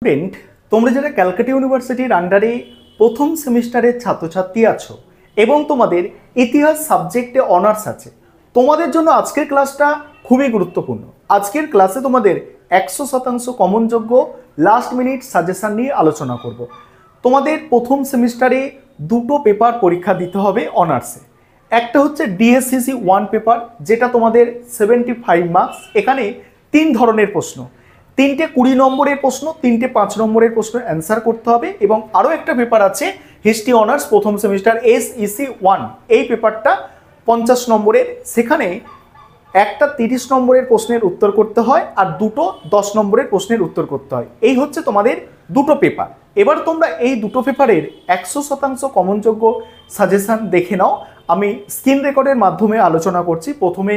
Student, তোমরা যারা ক্যালকাটা ইউনিভার্সিটির আন্ডারে প্রথম সেমিস্টারের ছাত্রছাত্রী আছো এবং তোমাদের ইতিহাস সাবজেক্টে অনার্স আছে, তোমাদের জন্য আজকের ক্লাসটা খুবই গুরুত্বপূর্ণ। আজকের ক্লাসে তোমাদের 100% কমনযোগ্য লাস্ট মিনিট সাজেশন নিয়ে আলোচনা করব। তোমাদের প্রথম সেমিস্টারে দুটো পেপার পরীক্ষা দিতে হবে অনার্সে। একটা হচ্ছে ডিএসসিসি 1 পেপার, যেটা তোমাদের 75 মার্কস। এখানে 3 ধরনের প্রশ্ন, 3টে 20 নম্বরের প্রশ্ন, 3টে 5 নম্বরের প্রশ্ন অ্যান্সার করতে হবে। এবং আরও একটা পেপার আছে হিস্ট্রি অনার্স প্রথম সেমিস্টার SEC 1, এই পেপারটা 50 নম্বরের। সেখানে একটা 30 নম্বরের প্রশ্নের উত্তর করতে হয় আর দুটো 10 নম্বরের প্রশ্নের উত্তর করতে হয়। এই হচ্ছে তোমাদের দুটো পেপার। এবার তোমরা এই দুটো পেপারের 100% কমনযোগ্য সাজেশান দেখে নাও। আমি স্ক্রিন রেকর্ডের মাধ্যমে আলোচনা করছি। প্রথমে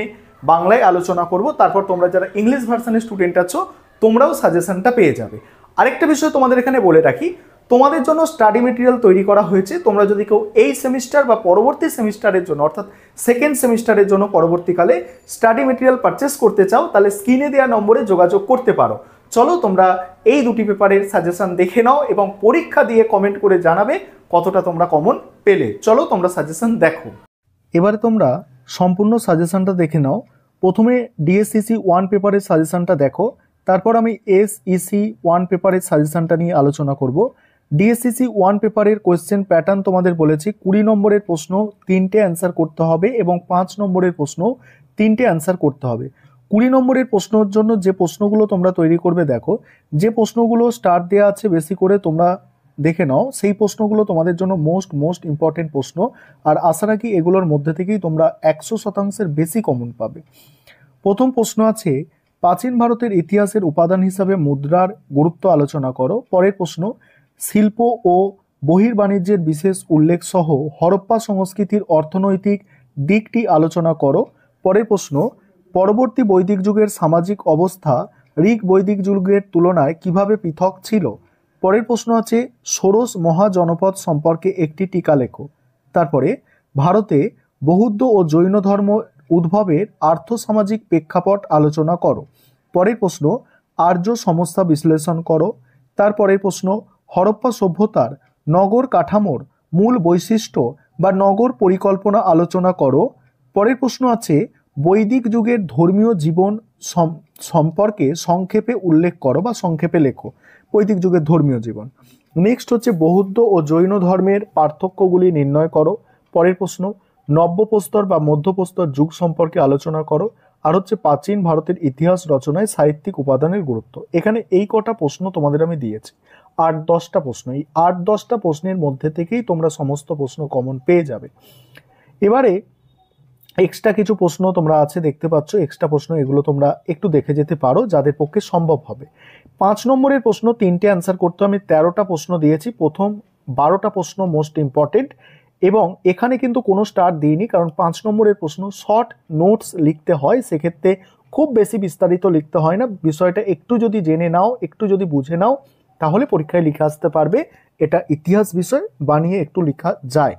বাংলায় আলোচনা করব, তারপর তোমরা যারা ইংলিশ ভার্সনের স্টুডেন্ট আছো তোমরাও সাজেশনটা পেয়ে যাবে। আরেকটা বিষয় তোমাদের এখানে বলে রাখি, তোমাদের জন্য স্টাডি মেটেরিয়াল তৈরি করা হয়েছে। তোমরা যদি কেউ এই সেমিস্টার বা পরবর্তী সেমিস্টারের জন্য অর্থাৎ সেকেন্ড সেমিস্টারের জন্য পরবর্তীকালে স্টাডি মেটেরিয়াল পারচেস করতে চাও, তাহলে স্ক্রিনে দেওয়া নম্বরে যোগাযোগ করতে পারো। চলো তোমরা এই দুটি পেপারের সাজেশন দেখে নাও এবং পরীক্ষা দিয়ে কমেন্ট করে জানাবে কতটা তোমরা কমন পেলে। চলো তোমরা সাজেশন দেখো। এবারে তোমরা সম্পূর্ণ সাজেশনটা দেখে নাও। প্রথমে ডিএসসিসি 1 পেপারের সাজেশনটা দেখো, তারপর আমি SEC 1 পেপারের সাজেশনটা নিয়ে আলোচনা করব। ডিএসসিসি 1 পেপারের কোয়েশ্চেন প্যাটার্ন তোমাদের বলেছি, 20 নম্বরের প্রশ্ন 3টে অ্যান্সার করতে হবে এবং 5 নম্বরের প্রশ্ন 3টে অ্যান্সার করতে হবে। 20 নম্বরের প্রশ্নের জন্য যে প্রশ্নগুলো তোমরা তৈরি করবে, দেখো যে প্রশ্নগুলো স্টার দেওয়া আছে বেশি করে তোমরা দেখে নাও, সেই প্রশ্নগুলো তোমাদের জন্য মোস্ট ইম্পর্টেন্ট প্রশ্ন। আর আশা রাখি এগুলোর মধ্যে থেকেই তোমরা 100%-এর বেশি কমন পাবে। প্রথম প্রশ্ন আছে, প্রাচীন ভারতের ইতিহাসের উপাদান হিসাবে মুদ্রার গুরুত্ব আলোচনা করো। পরের প্রশ্ন, শিল্প ও বহির্বাণিজ্যের বিশেষ উল্লেখ সহ হরপ্পা সংস্কৃতির অর্থনৈতিক দিকটি আলোচনা করো। পরের প্রশ্ন, পরবর্তী বৈদিক যুগের সামাজিক অবস্থা ঋগ বৈদিক যুগের তুলনায় কিভাবে পৃথক ছিল। পরের প্রশ্ন আছে, ষোড়শ মহাজনপদ সম্পর্কে একটি টিকা লেখো। তারপরে ভারতে বৌদ্ধ ও জৈন ধর্ম উদ্ভবের আর্থসামাজিক প্রেক্ষাপট আলোচনা করো। পরের প্রশ্ন, আর্য সমস্যা বিশ্লেষণ করো। তারপরের প্রশ্ন, হরপ্পা সভ্যতার নগর কাঠামোর মূল বৈশিষ্ট্য বা নগর পরিকল্পনা আলোচনা করো। পরের প্রশ্ন আছে, বৈদিক যুগের ধর্মীয় জীবন সম্পর্কে সংক্ষেপে উল্লেখ করো বা সংক্ষেপে লেখো। বৈদিক যুগের ধর্মীয় জীবন। নেক্সট হচ্ছে, বৌদ্ধ ও জৈন ধর্মের পার্থক্যগুলি নির্ণয় করো। পরের প্রশ্ন, নব্যপ্রস্তর বা মধ্যপ্রস্তর যুগ সম্পর্কে আলোচনা করো। আর হচ্ছে, প্রাচীন ভারতের ইতিহাস রচনায় সাহিত্যিক উপাদানের গুরুত্ব। এখানে এই কটা প্রশ্ন তোমাদের আমি দিয়েছি, 8-10টা প্রশ্ন। এই 8-10টা প্রশ্নের মধ্যে থেকেই তোমরা সমস্ত প্রশ্ন কমন পেয়ে যাবে। এবারে এক্সট্রা কিছু প্রশ্ন তোমরা আছে দেখতে পাচ্ছ, এক্সট্রা প্রশ্ন, এগুলো তোমরা একটু দেখে যেতে পারো যাদের পক্ষে সম্ভব হবে। 5 নম্বরের প্রশ্ন 3টে অ্যান্সার করতে আমি 13টা প্রশ্ন দিয়েছি। প্রথম 12টা প্রশ্ন মোস্ট ইম্পর্টেন্ট এবং এখানে কিন্তু কোনো স্টার দিইনি, কারণ 5 নম্বরের প্রশ্ন শর্ট নোটস লিখতে হয়, সেক্ষেত্রে খুব বেশি বিস্তারিত লিখতে হয় না। বিষয়টা একটু যদি জেনে নাও, একটু যদি বুঝে নাও, তাহলে পরীক্ষায় লিখে আসতে পারবে। এটা ইতিহাস বিষয়, বানিয়ে একটু লেখা যায়।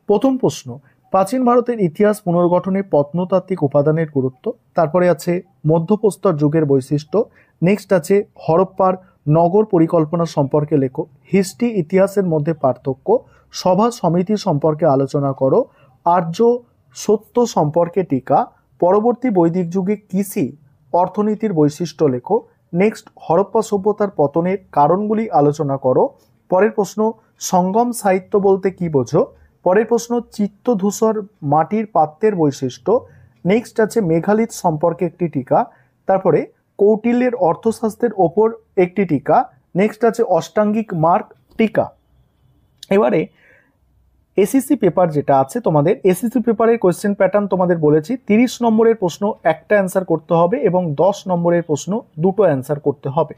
প্রথম প্রশ্ন, প্রাচীন ভারতের ইতিহাস পুনর্গঠনে প্রত্নতাত্ত্বিক উপাদানের গুরুত্ব। তারপরে আছে মধ্যপ্রস্তর যুগের বৈশিষ্ট্য। নেক্সট আছে, হরপ্পার নগর পরিকল্পনা সম্পর্কে লেখো। হিস্ট্রি ইতিহাসের মধ্যে পার্থক্য। সভা সমিতি সম্পর্কে আলোচনা করো। আর্য সত্য সম্পর্কে টিকা। পরবর্তী বৈদিক যুগে কৃষি অর্থনীতির বৈশিষ্ট্য লেখো। নেক্সট, হরপ্পা সভ্যতার পতনের কারণগুলি আলোচনা করো। পরের প্রশ্ন, সঙ্গম সাহিত্য বলতে কি বোঝো। পরের প্রশ্ন, চিত্তধূসর মাটির পাত্রের বৈশিষ্ট্য। নেক্সট আছে, মেঘালিত সম্পর্কে একটি টিকা। তারপরে কৌটিল্যের অর্থশাস্ত্রের ওপর একটি টিকা। নেক্সট আছে, অষ্টাঙ্গিক মার্ক টিকা। এবারে এসিসি পেপার যেটা আছে তোমাদের, এসিসি পেপারের কোয়েশ্চেন প্যাটার্ন তোমাদের বলেছি, 30 নম্বরের প্রশ্ন একটা অ্যান্সার করতে হবে এবং 10 নম্বরের প্রশ্ন দুটো অ্যান্সার করতে হবে।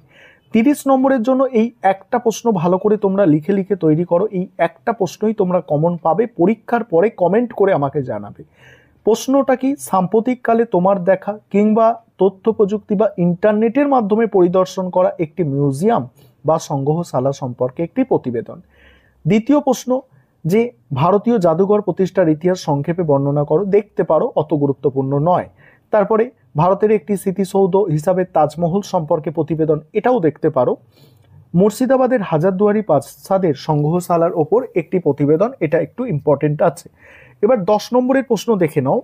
30 নম্বরের জন্য এই একটা প্রশ্ন ভালো করে তোমরা লিখে লিখে তৈরি করো। এই একটা প্রশ্নই তোমরা কমন পাবে। পরীক্ষার পরে কমেন্ট করে আমাকে জানাবে প্রশ্নটা কি, সাম্প্রতিককালে তোমার দেখা কিংবা তথ্য প্রযুক্তি বা ইন্টারনেটের মাধ্যমে পরিদর্শন করা একটি মিউজিয়াম বা সংগ্রহশালা সম্পর্কে একটি প্রতিবেদন। দ্বিতীয় প্রশ্ন, যে ভারতীয় জাদুঘর প্রতিষ্ঠার ইতিহাস সংক্ষেপে বর্ণনা করো। দেখতে পারো, অত গুরুত্বপূর্ণ নয়। তারপরে ভারতের একটি স্মৃতিসৌধ হিসাবে তাজমহল সম্পর্কে প্রতিবেদন, এটাও দেখতে পারো। মুর্শিদাবাদের হাজারদুয়ারি প্রাসাদের সংগ্রহশালার ওপর একটি প্রতিবেদন, এটা একটু ইম্পর্টেন্ট আছে। এবার 10 নম্বরের প্রশ্ন দেখে নাও,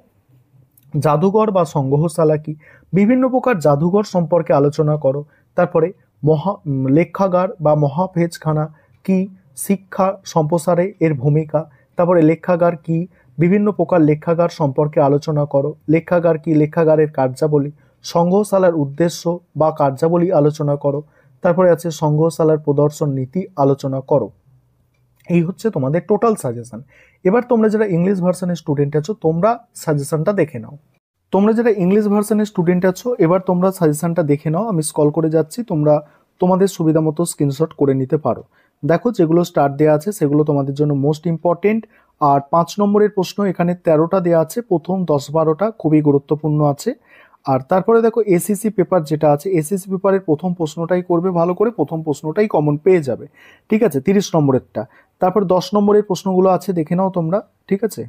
জাদুঘর বা সংগ্রহশালা কি? বিভিন্ন প্রকার জাদুঘর সম্পর্কে আলোচনা করো। তারপরে লেখাগার বা মহাফেজখানা কি? শিক্ষা সম্প্রসারে এর ভূমিকা। তারপরে লেখাগার কি? বিভিন্ন প্রকার লেখাগার সম্পর্কে আলোচনা করো। লেখাগার কি? লেখাগারের কার্যাবলী। সংগ্রহশালার উদ্দেশ্য বা কার্যাবলী আলোচনা করো। তারপরে আছে সংগ্রহশালার প্রদর্শন নীতি আলোচনা করো। এই হচ্ছে তোমাদের টোটাল সাজেশন। এবার তোমরা যারা ইংলিশ ভার্সনের স্টুডেন্ট আছো তোমরা সাজেশনটা দেখে নাও। তোমরা যারা ইংলিশ ভার্সনের স্টুডেন্ট আছো এবার তোমরা সাজেশনটা দেখে নাও। আমি স্ক্রল করে যাচ্ছি, তোমরা তোমাদের সুবিধা মতো স্ক্রিনশট করে নিতে পারো। দেখো যেগুলো স্টার দেওয়া আছে সেগুলো তোমাদের জন্য মোস্ট ইম্পর্টেন্ট। আর 5 নম্বরের প্রশ্ন এখানে 13টা দেওয়া আছে, প্রথম 10-12টা খুবই গুরুত্বপূর্ণ আছে। আর তারপরে দেখো এসএসসি পেপার যেটা আছে, এসএসসি পেপারের প্রথম প্রশ্নটাই করবে ভালো করে, প্রথম প্রশ্নটাই কমন পেয়ে যাবে। ঠিক আছে, 30 নম্বরেরটা। তারপর 10 নম্বরের প্রশ্নগুলো আছে, দেখে নাও তোমরা। ঠিক আছে।